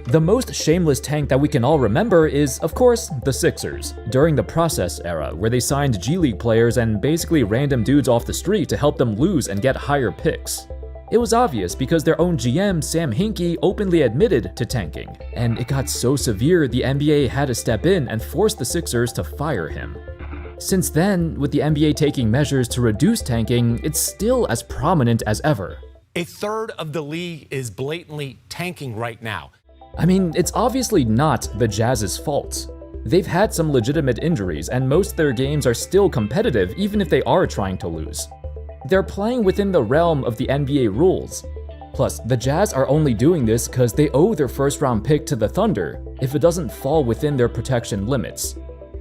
The most shameless tank that we can all remember is, of course, the Sixers, during the process era, where they signed G League players and basically random dudes off the street to help them lose and get higher picks. It was obvious because their own GM, Sam Hinkie, openly admitted to tanking, and it got so severe the NBA had to step in and force the Sixers to fire him. Since then, with the NBA taking measures to reduce tanking, it's still as prominent as ever. A third of the league is blatantly tanking right now. I mean, it's obviously not the Jazz's fault. They've had some legitimate injuries, and most of their games are still competitive even if they are trying to lose. They're playing within the realm of the NBA rules. Plus, the Jazz are only doing this because they owe their first-round pick to the Thunder if it doesn't fall within their protection limits.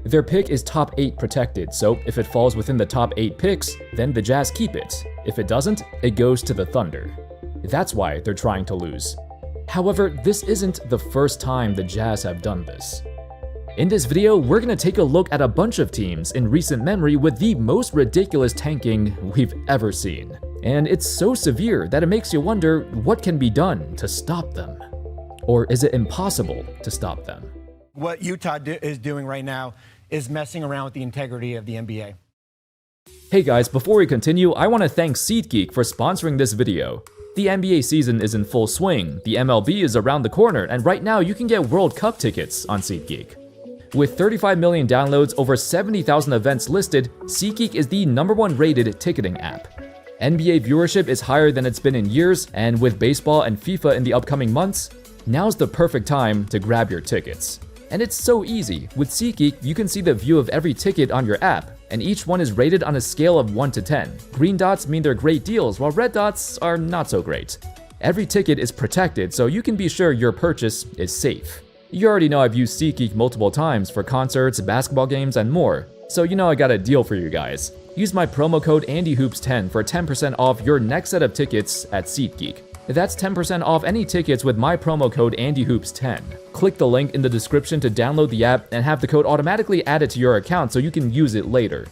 Their pick is top 8 protected, so if it falls within the top 8 picks, then the Jazz keep it. If it doesn't, it goes to the Thunder. That's why they're trying to lose. However, this isn't the first time the Jazz have done this. In this video, we're gonna take a look at a bunch of teams in recent memory with the most ridiculous tanking we've ever seen. And it's so severe that it makes you wonder what can be done to stop them. Or is it impossible to stop them? What Utah is doing right now is messing around with the integrity of the NBA. Hey guys, before we continue, I want to thank SeatGeek for sponsoring this video. The NBA season is in full swing, the MLB is around the corner, and right now you can get World Cup tickets on SeatGeek. With 35 million downloads, over 70,000 events listed, SeatGeek is the #1 rated ticketing app. NBA viewership is higher than it's been in years, and with baseball and FIFA in the upcoming months, now's the perfect time to grab your tickets. And it's so easy. With SeatGeek, you can see the view of every ticket on your app, and each one is rated on a scale of 1 to 10. Green dots mean they're great deals, while red dots are not so great. Every ticket is protected, so you can be sure your purchase is safe. You already know I've used SeatGeek multiple times for concerts, basketball games, and more, so you know I got a deal for you guys. Use my promo code ANDYHOOPS10 for 10% off your next set of tickets at SeatGeek. That's 10% off any tickets with my promo code ANDYHOOPS10. Click the link in the description to download the app and have the code automatically added to your account so you can use it later.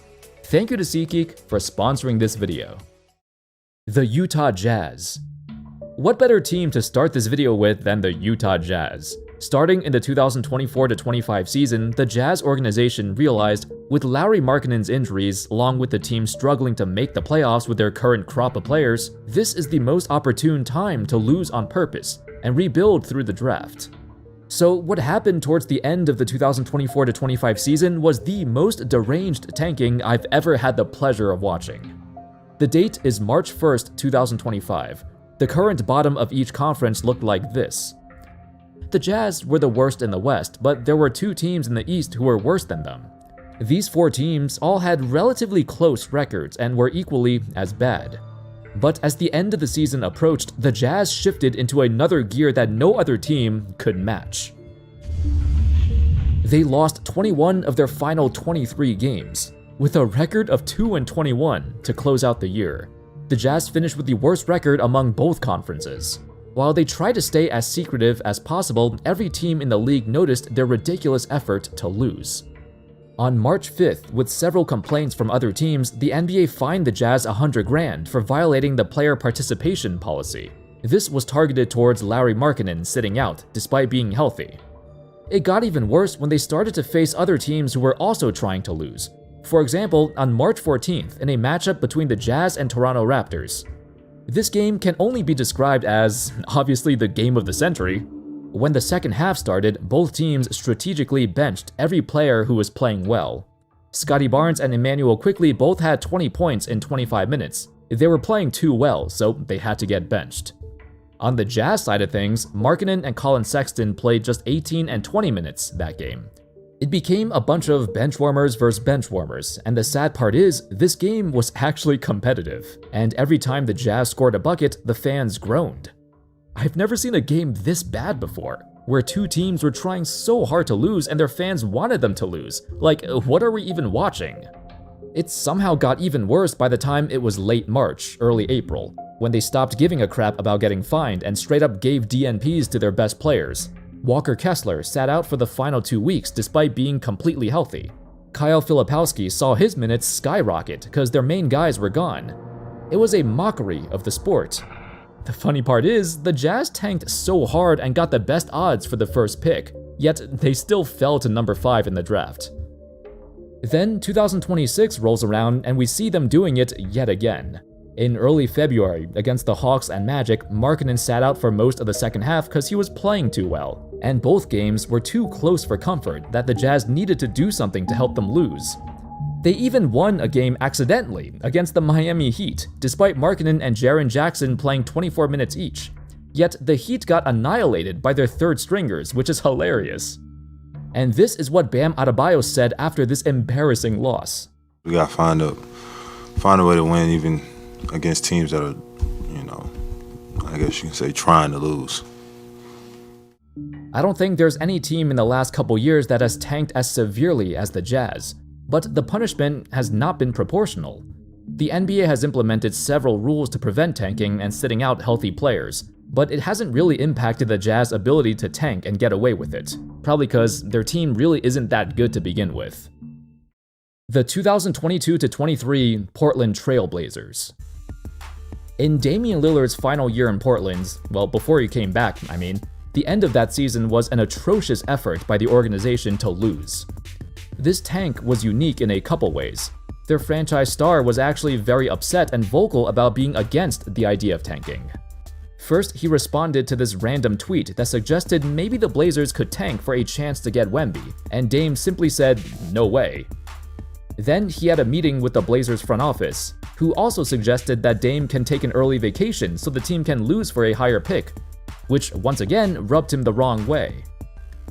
Thank you to SeatGeek for sponsoring this video. The Utah Jazz. What better team to start this video with than the Utah Jazz? Starting in the 2024-25 season, the Jazz organization realized with Lauri Markkanen's injuries, along with the team struggling to make the playoffs with their current crop of players, this is the most opportune time to lose on purpose and rebuild through the draft. So what happened towards the end of the 2024-25 season was the most deranged tanking I've ever had the pleasure of watching. The date is March 1st, 2025. The current bottom of each conference looked like this. The Jazz were the worst in the West, but there were 2 teams in the East who were worse than them. These 4 teams all had relatively close records and were equally as bad. But as the end of the season approached, the Jazz shifted into another gear that no other team could match. They lost 21 of their final 23 games, with a record of 2-21 to close out the year. The Jazz finished with the worst record among both conferences. While they tried to stay as secretive as possible, every team in the league noticed their ridiculous effort to lose. On March 5th, with several complaints from other teams, the NBA fined the Jazz $100,000 for violating the player participation policy. This was targeted towards Lauri Markkanen sitting out, despite being healthy. It got even worse when they started to face other teams who were also trying to lose. For example, on March 14th, in a matchup between the Jazz and Toronto Raptors. This game can only be described as, obviously, the game of the century. When the second half started, both teams strategically benched every player who was playing well. Scottie Barnes and Emmanuel Quickley both had 20 points in 25 minutes. They were playing too well, so they had to get benched. On the Jazz side of things, Markkanen and Colin Sexton played just 18 and 20 minutes that game. It became a bunch of benchwarmers versus benchwarmers, and the sad part is, this game was actually competitive, and every time the Jazz scored a bucket, the fans groaned. I've never seen a game this bad before, where 2 teams were trying so hard to lose and their fans wanted them to lose. Like, what are we even watching? It somehow got even worse by the time it was late March, early April, when they stopped giving a crap about getting fined and straight up gave DNPs to their best players. Walker Kessler sat out for the final 2 weeks despite being completely healthy. Kyle Filipowski saw his minutes skyrocket because their main guys were gone. It was a mockery of the sport. The funny part is, the Jazz tanked so hard and got the best odds for the first pick, yet they still fell to number 5 in the draft. Then 2026 rolls around and we see them doing it yet again. In early February, against the Hawks and Magic, Markkanen sat out for most of the second half because he was playing too well, and both games were too close for comfort that the Jazz needed to do something to help them lose. They even won a game accidentally against the Miami Heat, despite Markkanen and Jaren Jackson playing 24 minutes each. Yet the Heat got annihilated by their third stringers, which is hilarious. And this is what Bam Adebayo said after this embarrassing loss. We gotta find a way to win even against teams that are, I guess you can say trying to lose. I don't think there's any team in the last couple years that has tanked as severely as the Jazz, but the punishment has not been proportional. The NBA has implemented several rules to prevent tanking and sitting out healthy players, but it hasn't really impacted the Jazz's ability to tank and get away with it, probably because their team really isn't that good to begin with. The 2022-23 Portland Trail Blazers. In Damian Lillard's final year in Portland, well, before he came back, the end of that season was an atrocious effort by the organization to lose. This tank was unique in a couple ways. Their franchise star was actually very upset and vocal about being against the idea of tanking. First, he responded to this random tweet that suggested maybe the Blazers could tank for a chance to get Wemby, and Dame simply said, "No way." Then he had a meeting with the Blazers front office, who also suggested that Dame can take an early vacation so the team can lose for a higher pick, which once again rubbed him the wrong way.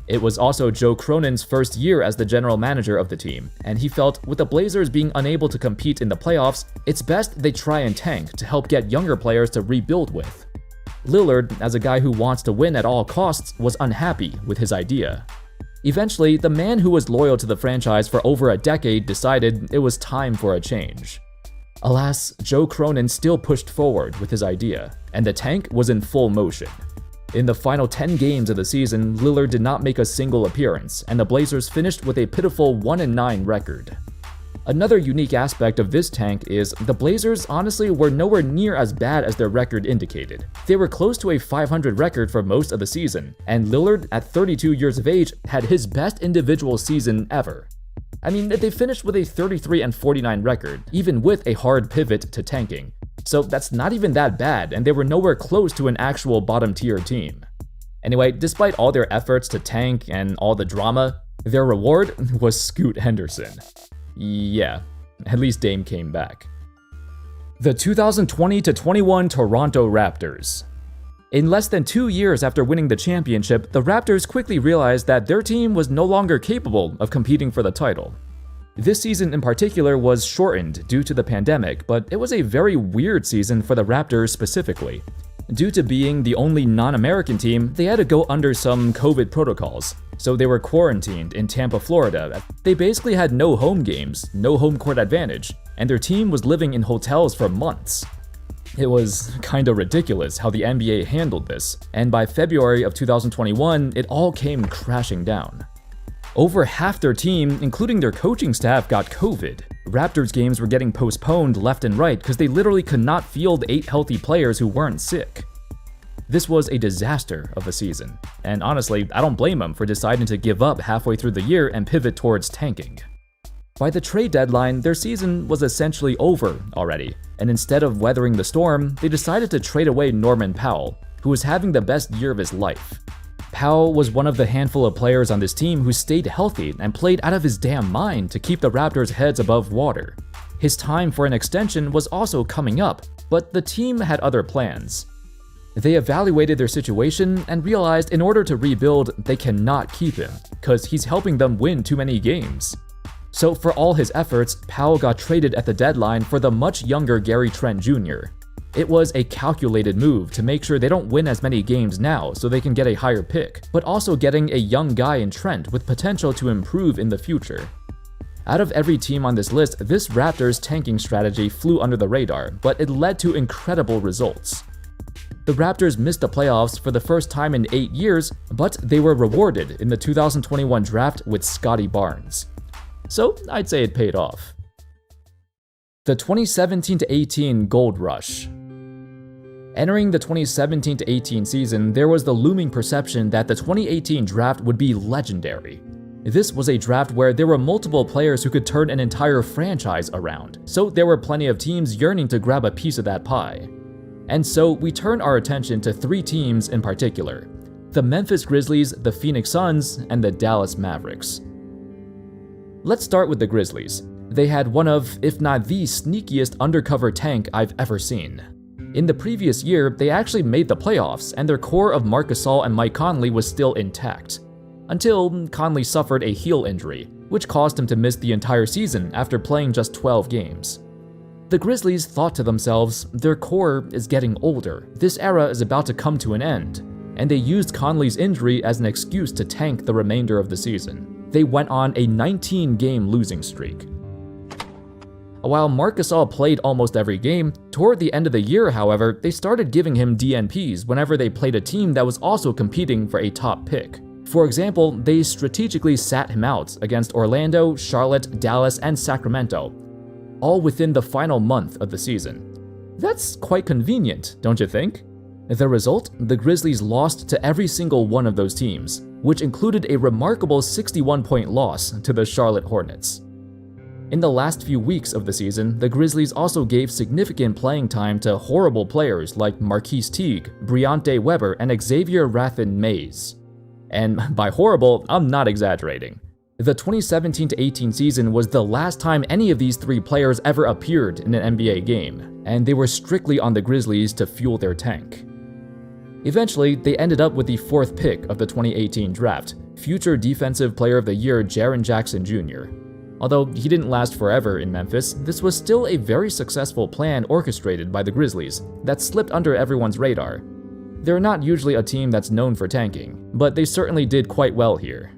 It was also Joe Cronin's first year as the general manager of the team, and he felt with the Blazers being unable to compete in the playoffs, it's best they try and tank to help get younger players to rebuild with. Lillard, as a guy who wants to win at all costs, was unhappy with his idea. Eventually, the man who was loyal to the franchise for over a decade decided it was time for a change. Alas, Joe Cronin still pushed forward with his idea, and the tank was in full motion. In the final 10 games of the season, Lillard did not make a single appearance, and the Blazers finished with a pitiful 1-9 record. Another unique aspect of this tank is the Blazers honestly were nowhere near as bad as their record indicated. They were close to a 500 record for most of the season, and Lillard, at 32 years of age, had his best individual season ever. They finished with a 33-49 record, even with a hard pivot to tanking. So that's not even that bad, and they were nowhere close to an actual bottom-tier team. Anyway, despite all their efforts to tank and all the drama, their reward was Scoot Henderson. Yeah, at least Dame came back. The 2020-21 Toronto Raptors. In less than 2 years after winning the championship, the Raptors quickly realized that their team was no longer capable of competing for the title. This season in particular was shortened due to the pandemic, but it was a very weird season for the Raptors specifically. Due to being the only non-American team, they had to go under some COVID protocols, so they were quarantined in Tampa, Florida. They basically had no home games, no home court advantage, and their team was living in hotels for months. It was kinda ridiculous how the NBA handled this, and by February of 2021, it all came crashing down. Over half their team, including their coaching staff, got COVID. Raptors games were getting postponed left and right because they literally could not field 8 healthy players who weren't sick. This was a disaster of a season, and honestly, I don't blame them for deciding to give up halfway through the year and pivot towards tanking. By the trade deadline, their season was essentially over already, and instead of weathering the storm, they decided to trade away Norman Powell, who was having the best year of his life. Powell was one of the handful of players on this team who stayed healthy and played out of his damn mind to keep the Raptors' heads above water. His time for an extension was also coming up, but the team had other plans. They evaluated their situation and realized in order to rebuild, they cannot keep him, because he's helping them win too many games. So for all his efforts, Powell got traded at the deadline for the much younger Gary Trent Jr. It was a calculated move to make sure they don't win as many games now so they can get a higher pick, but also getting a young guy in Trent with potential to improve in the future. Out of every team on this list, this Raptors tanking strategy flew under the radar, but it led to incredible results. The Raptors missed the playoffs for the first time in 8 years, but they were rewarded in the 2021 draft with Scotty Barnes. So I'd say it paid off. The 2017-18 Gold Rush. Entering the 2017-18 season, there was the looming perception that the 2018 draft would be legendary. This was a draft where there were multiple players who could turn an entire franchise around, so there were plenty of teams yearning to grab a piece of that pie. And so we turn our attention to 3 teams in particular: the Memphis Grizzlies, the Phoenix Suns, and the Dallas Mavericks. Let's start with the Grizzlies. They had one of, if not the sneakiest undercover tank I've ever seen. In the previous year, they actually made the playoffs, and their core of Marc Gasol and Mike Conley was still intact. Until Conley suffered a heel injury, which caused him to miss the entire season after playing just 12 games. The Grizzlies thought to themselves, their core is getting older, this era is about to come to an end, and they used Conley's injury as an excuse to tank the remainder of the season. They went on a 19-game losing streak. While Marc Gasol played almost every game, toward the end of the year, however, they started giving him DNPs whenever they played a team that was also competing for a top pick. For example, they strategically sat him out against Orlando, Charlotte, Dallas, and Sacramento, all within the final month of the season. That's quite convenient, don't you think? The result? The Grizzlies lost to every single one of those teams, which included a remarkable 61-point loss to the Charlotte Hornets. In the last few weeks of the season, the Grizzlies also gave significant playing time to horrible players like Marquise Teague, Briante Weber, and Xavier Rathan-Mays. And by horrible, I'm not exaggerating. The 2017-18 season was the last time any of these 3 players ever appeared in an NBA game, and they were strictly on the Grizzlies to fuel their tank. Eventually, they ended up with the 4th pick of the 2018 draft, future Defensive Player of the Year Jaren Jackson Jr. Although he didn't last forever in Memphis, this was still a very successful plan orchestrated by the Grizzlies that slipped under everyone's radar. They're not usually a team that's known for tanking, but they certainly did quite well here.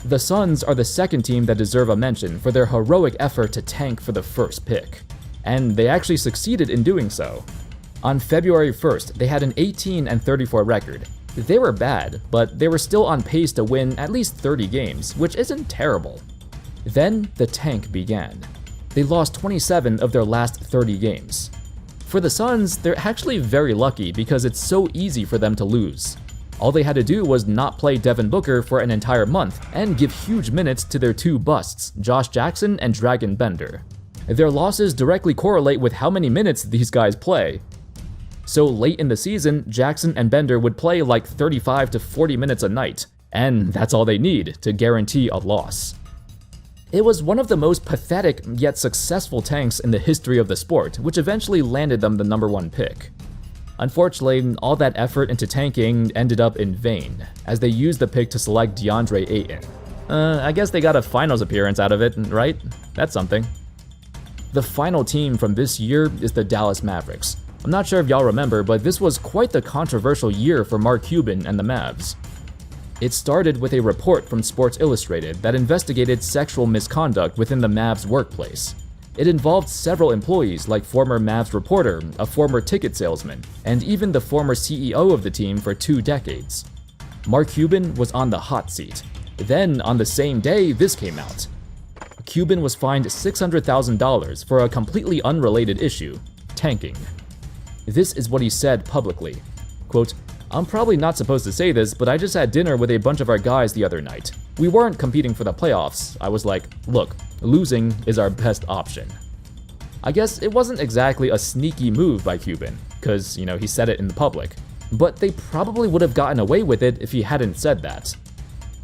The Suns are the second team that deserve a mention for their heroic effort to tank for the 1st pick. And they actually succeeded in doing so. On February 1st, they had an 18-34 record. They were bad, but they were still on pace to win at least 30 games, which isn't terrible. Then the tank began. They lost 27 of their last 30 games. For the Suns, they're actually very lucky because it's so easy for them to lose. All they had to do was not play Devin Booker for an entire month and give huge minutes to their 2 busts, Josh Jackson and Dragan Bender. Their losses directly correlate with how many minutes these guys play. So late in the season, Jackson and Bender would play like 35 to 40 minutes a night, and that's all they need to guarantee a loss. It was one of the most pathetic yet successful tanks in the history of the sport, which eventually landed them the number 1 pick. Unfortunately, all that effort into tanking ended up in vain, as they used the pick to select DeAndre Ayton. I guess they got a finals appearance out of it, right? That's something. The final team from this year is the Dallas Mavericks. I'm not sure if y'all remember, but this was quite the controversial year for Mark Cuban and the Mavs. It started with a report from Sports Illustrated that investigated sexual misconduct within the Mavs workplace. It involved several employees like former Mavs reporter, a former ticket salesman, and even the former CEO of the team for 2 decades. Mark Cuban was on the hot seat. Then, on the same day, this came out. Cuban was fined $600,000 for a completely unrelated issue, tanking. This is what he said publicly. Quote, "I'm probably not supposed to say this, but I just had dinner with a bunch of our guys the other night. We weren't competing for the playoffs. I was like, look, losing is our best option." I guess it wasn't exactly a sneaky move by Cuban, because, he said it in the public. But they probably would have gotten away with it if he hadn't said that.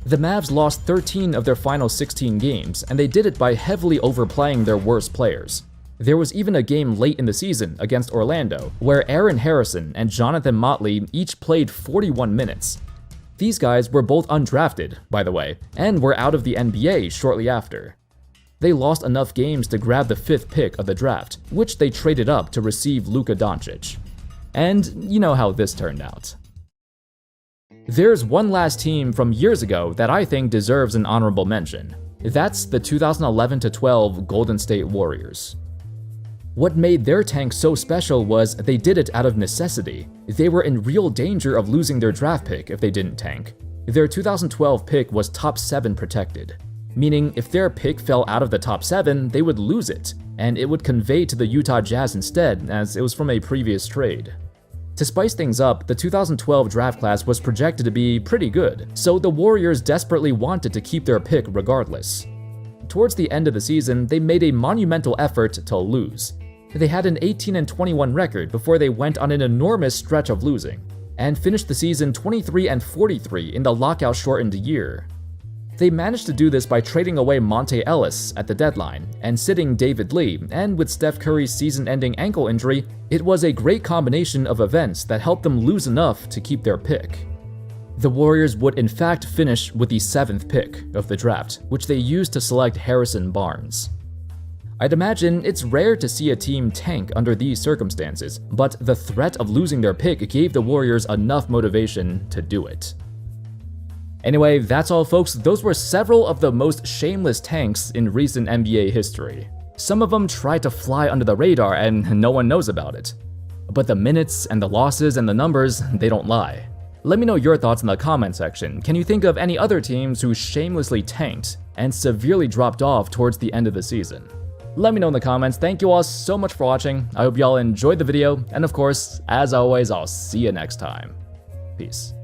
The Mavs lost 13 of their final 16 games, and they did it by heavily overplaying their worst players. There was even a game late in the season against Orlando, where Aaron Harrison and Jonathan Motley each played 41 minutes. These guys were both undrafted, by the way, and were out of the NBA shortly after. They lost enough games to grab the 5th pick of the draft, which they traded up to receive Luka Doncic. And you know how this turned out. There's one last team from years ago that I think deserves an honorable mention. That's the 2011-12 Golden State Warriors. What made their tank so special was they did it out of necessity. They were in real danger of losing their draft pick if they didn't tank. Their 2012 pick was top 7 protected, meaning if their pick fell out of the top 7, they would lose it, and it would convey to the Utah Jazz instead, as it was from a previous trade. To spice things up, the 2012 draft class was projected to be pretty good, so the Warriors desperately wanted to keep their pick regardless. Towards the end of the season, they made a monumental effort to lose. They had an 18-21 record before they went on an enormous stretch of losing, and finished the season 23-43 in the lockout-shortened year. They managed to do this by trading away Monte Ellis at the deadline and sitting David Lee, and with Steph Curry's season-ending ankle injury, it was a great combination of events that helped them lose enough to keep their pick. The Warriors would in fact finish with the 7th pick of the draft, which they used to select Harrison Barnes. I'd imagine it's rare to see a team tank under these circumstances, but the threat of losing their pick gave the Warriors enough motivation to do it. Anyway, that's all folks. Those were several of the most shameless tanks in recent NBA history. Some of them try to fly under the radar and no one knows about it. But the minutes and the losses and the numbers, they don't lie. Let me know your thoughts in the comment section. Can you think of any other teams who shamelessly tanked and severely dropped off towards the end of the season? Let me know in the comments. Thank you all so much for watching. I hope you all enjoyed the video, and of course, as always, I'll see you next time. Peace.